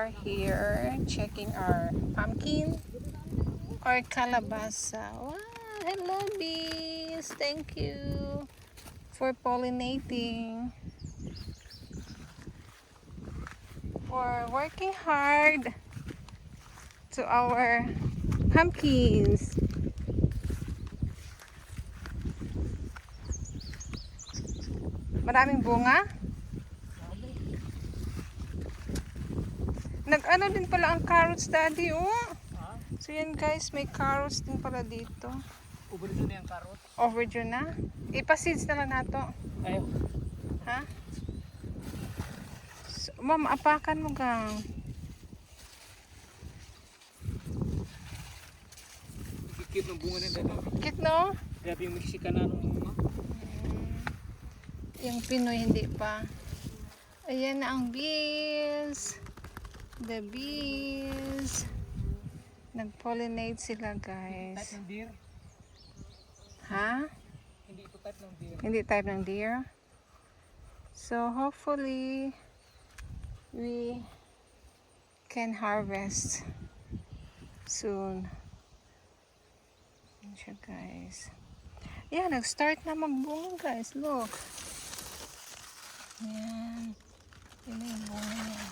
are here checking our pumpkin or calabasa. Wow, hello bees. Thank you for pollinating. For working hard to our pumpkins. Maraming bunga. Nag-ano din pala ang carrots, daddy, oh. So yan guys, may carrots din pala dito. Overdue na yung carrot. Overdue na. Ipa-seeds na lang nato. Ayaw. Ha? So, ma'am, apakan mo gang. Kikit ng bunga nila. Cute, no? Grabe yung Mexicanano mga. Yung Pinoy hindi pa. Ayan na ang bees. The bees. Nag-pollinate sila, guys. Type ng deer. Ha? Hindi ito type ng deer. Hindi type ng deer. So, hopefully, we can harvest soon. Ayan siya, guys. Yeah, nag-start na magbunga, guys. Look. Ayan. Yan yung bunga niya.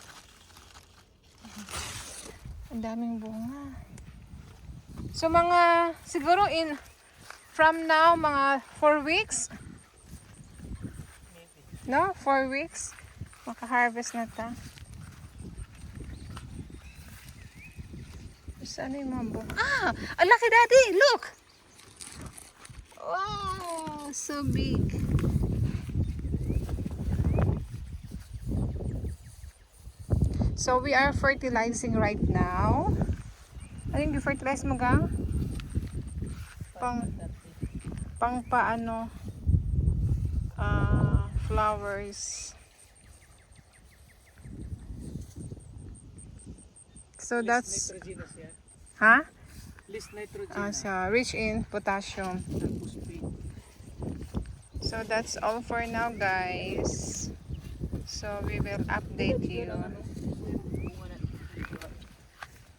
Ang daming bunga. So, siguro from now, mga 4 weeks. No? 4 weeks. Maka-harvest na ta. Saan yung mga bunga? Ah! Ang laki, daddy! Look! Wow! So big. So we are fertilizing right now. Ano yung fertilize mo gang? Pang paano? Flowers. So that's Nitrogenous yan. ha? Less nitrogen. So rich in potassium. So that's all for now, guys. So we will update you.